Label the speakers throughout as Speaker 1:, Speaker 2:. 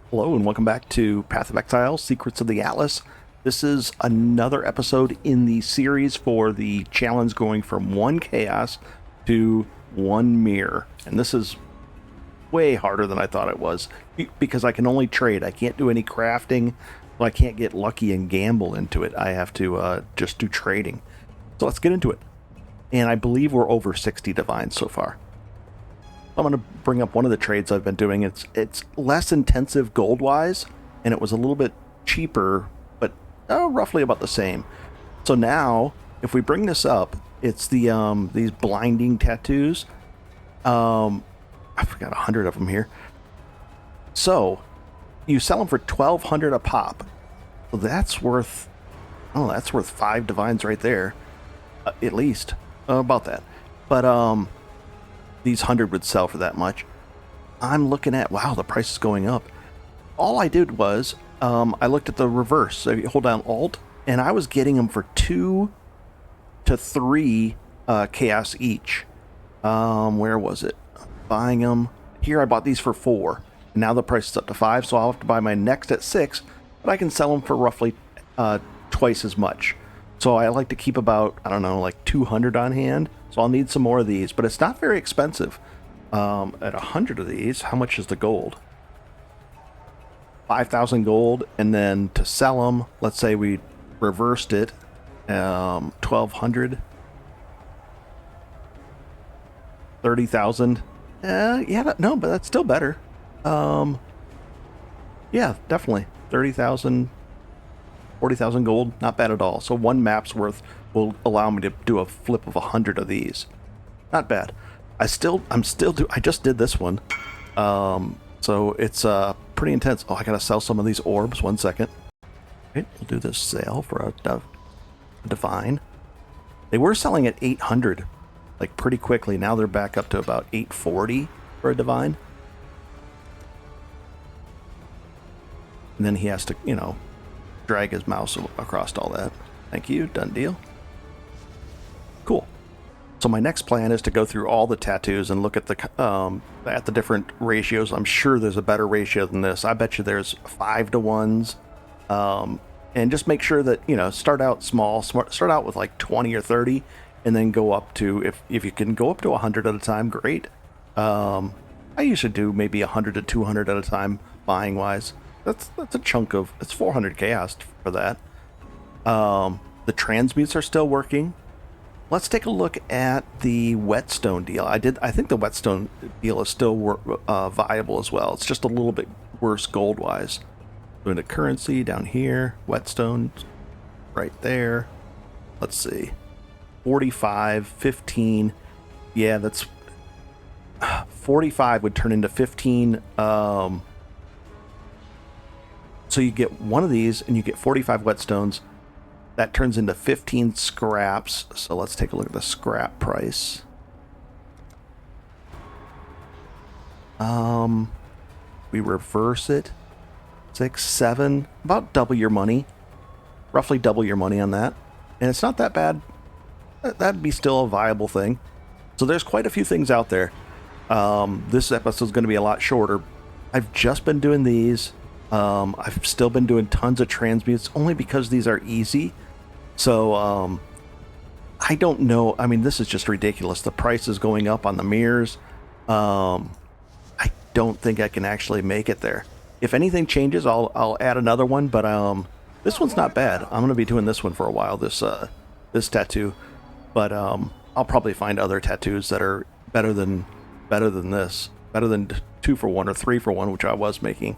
Speaker 1: Hello and welcome back to Path of Exile, Secrets of the Atlas. This is another episode in the series for the challenge going from 1 chaos to 1 mirror. And this is way harder than I thought it was because I can only trade. I can't do any crafting, so I can't get lucky and gamble into it. I have to just do trading. So let's get into it. And I believe we're over 60 divines so far. I'm going to bring up one of the trades I've been doing. It's less intensive gold-wise, and it was a little bit cheaper, but roughly about the same. So now, if we bring this up, it's the these blinding tattoos. I forgot 100 of them here. So you sell them for 1,200 a pop. So that's worth 5 divines right there, at least about that. But these 100 would sell for that much. I'm looking at, wow, the price is going up. All I did was, I looked at the reverse. So you hold down Alt, and I was getting them for 2 to 3 chaos each. Where was it? Buying them. Here I bought these for 4. And now the price is up to 5, so I'll have to buy my next at 6, but I can sell them for roughly twice as much. So I like to keep about, I don't know, like 200 on hand. So I'll need some more of these, but it's not very expensive. At 100 of these, how much is the gold? 5,000 gold, and then to sell them, let's say we reversed it, 1,200, 30,000. Yeah, no, but that's still better. Yeah, definitely 30,000. 40,000 gold, not bad at all. So one map's worth will allow me to do a flip of 100 of these. Not bad. I just did this one. So it's pretty intense. Oh, I gotta sell some of these orbs. 1 second. Okay, we'll do this sale for a divine. They were selling at 800, like pretty quickly. Now they're back up to about 840 for a divine. And then he has to, drag his mouse across all that. Thank you. Done deal. Cool. So my next plan is to go through all the tattoos and look at the different ratios. I'm sure there's a better ratio than this. I bet you there's 5 to 1s. And just make sure that, start out small. Start out with like 20 or 30 and then go up to, if you can go up to 100 at a time, great. I usually do maybe 100 to 200 at a time buying wise. That's a chunk of, it's 400 chaos for that. The transmutes are still working. Let's take a look at the whetstone deal. I think the whetstone deal is still viable as well. It's just a little bit worse gold wise. Doing the currency down here, whetstone right there. Let's see, 45, 15. Yeah, that's 45 would turn into 15. So you get one of these and you get 45 whetstones. That turns into 15 scraps. So let's take a look at the scrap price. We reverse it. 6, 7, about double your money. Roughly double your money on that. And it's not that bad. That'd be still a viable thing. So there's quite a few things out there. This episode's going to be a lot shorter. I've just been doing these. I've still been doing tons of transmutes only because these are easy. So, I don't know. I mean, this is just ridiculous. The price is going up on the mirrors. I don't think I can actually make it there. If anything changes, I'll add another one, but, this one's not bad. I'm going to be doing this one for a while, this tattoo, but, I'll probably find other tattoos that are better than this, better than 2 for 1 or 3 for 1, which I was making.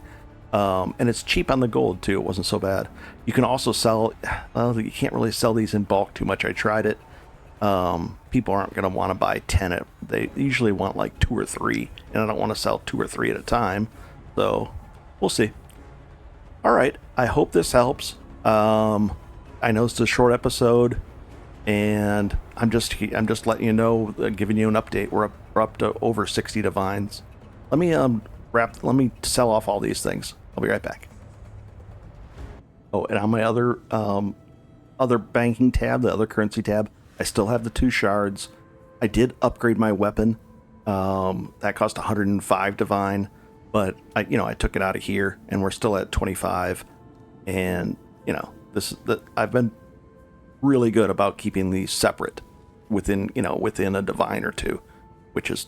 Speaker 1: And it's cheap on the gold too. It wasn't so bad. You can also sell, well, you can't really sell these in bulk too much. I tried it. People aren't going to want to buy 10. They usually want like 2 or 3, and I don't want to sell 2 or 3 at a time. So we'll see. All right. I hope this helps. I know it's a short episode, and I'm just letting you know, giving you an update. We're up to over 60 divines. Let me sell off all these things. I'll be right back. Oh, and on my other banking tab, the other currency tab, I still have the 2 shards. I did upgrade my weapon. That cost 105 divine. But I took it out of here, and we're still at 25. And I've been really good about keeping these separate within a divine or two, which is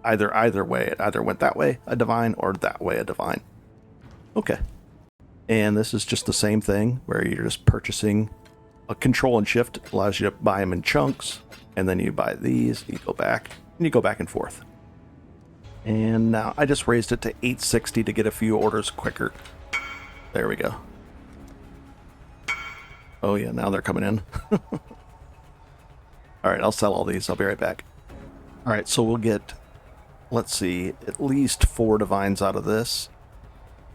Speaker 1: either way. It either went that way, a divine, or that way, a divine. Okay. And this is just the same thing where you're just purchasing a control and shift allows you to buy them in chunks, and then you buy these, you go back, and you go back and forth. And now I just raised it to 860 to get a few orders quicker. There we go. Oh yeah, now they're coming in. Alright, I'll sell all these. I'll be right back. Alright, so we'll get, let's see, at least 4 divines out of this.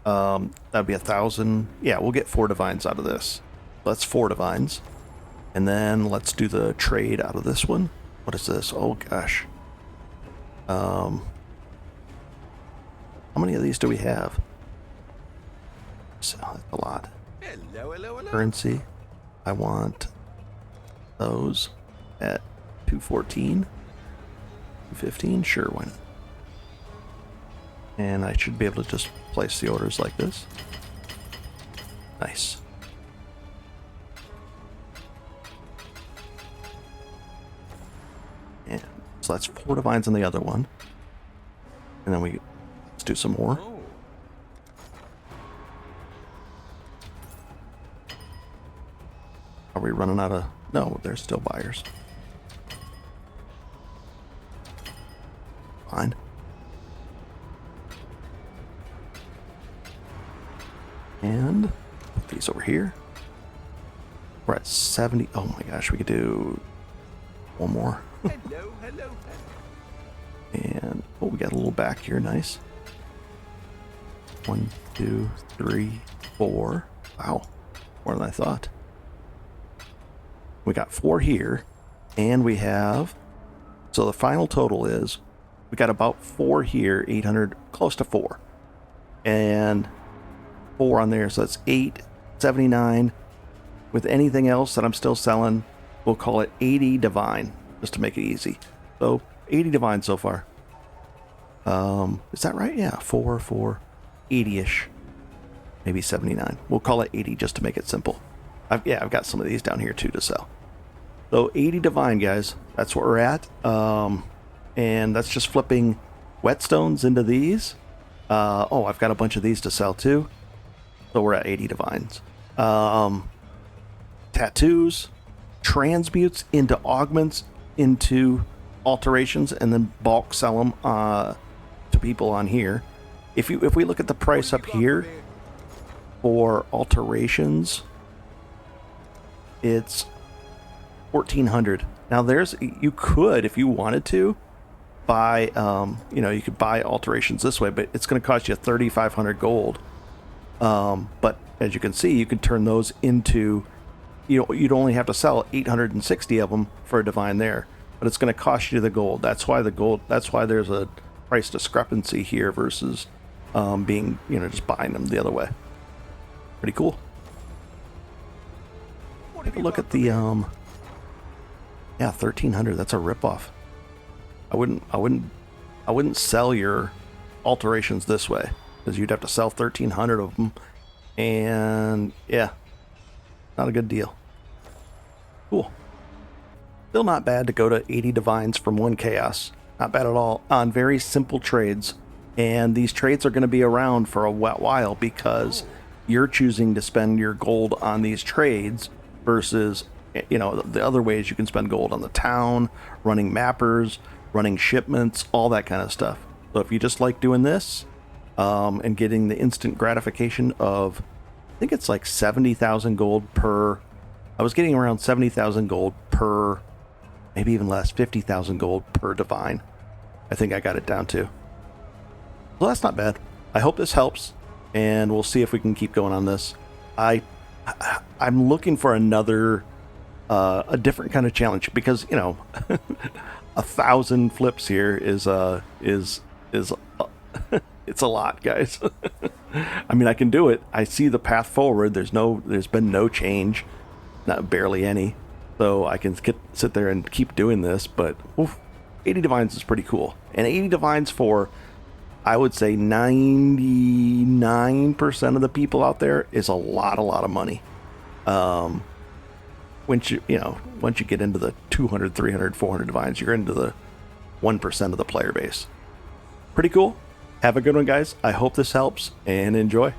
Speaker 1: That'd be 1,000. Yeah, we'll get 4 divines out of this. That's 4 divines. And then let's do the trade out of this one. What is this? Oh gosh. How many of these do we have? So that's a lot.
Speaker 2: Hello.
Speaker 1: Currency. I want those at 214. 215? Sure, why not? And I should be able to just place the orders like this. Nice. And so that's 4 divines on the other one. And then let's do some more. Are we running out of... No, there's still buyers. Fine. And put these over here. We're at 70. Oh my gosh, we could do one more.
Speaker 2: Hello.
Speaker 1: And we got a little back here. Nice. 1, 2, 3, 4. Wow, more than I thought. We got 4 here, and we have, so the final total is, we got about 4 here, 800, close to 4, and 4 on there, so that's 879. With anything else that I'm still selling, we'll call it 80 divine, just to make it easy. So 80 divine so far. Is that right? Yeah, 4, 80-ish, maybe 79. We'll call it 80 just to make it simple. I've got some of these down here too to sell. So 80 divine, guys. That's where we're at. And that's just flipping whetstones into these. I've got a bunch of these to sell too. So we're at 80 divines. Tattoos, transmutes into augments, into alterations, and then bulk sell them to people on here. If we look at the price up here for alterations, it's 1,400. Now you could, if you wanted to, buy you could buy alterations this way, but it's going to cost you 3,500 gold. But as you can see, you can turn those into, you'd only have to sell 860 of them for a divine there, but it's going to cost you the gold. That's why there's a price discrepancy here versus being just buying them the other way. Pretty cool. Take a look at the 1,300. That's a ripoff. I wouldn't sell your alterations this way, because you'd have to sell 1,300 of them, and yeah, not a good deal. Cool. Still not bad to go to 80 divines from 1 chaos. Not bad at all on very simple trades, and these trades are going to be around for a while because you're choosing to spend your gold on these trades versus the other ways you can spend gold on the town, running mappers, running shipments, all that kind of stuff. So if you just like doing this and getting the instant gratification of, I think it's like 70,000 gold per, I was getting around 70,000 gold per, maybe even less, 50,000 gold per divine. I think I got it down to. Well, that's not bad. I hope this helps, and we'll see if we can keep going on this. I'm looking for another, a different kind of challenge, because 1,000 flips here is it's a lot, guys. I mean, I can do it. I see the path forward. There's been no change, not barely any. So I can sit there and keep doing this, but 80 divines is pretty cool. And 80 divines for I would say 99% of the people out there is a lot of money. Once you get into the 200, 300, 400 divines, you're into the 1% of the player base. Pretty cool. Have a good one, guys. I hope this helps and enjoy.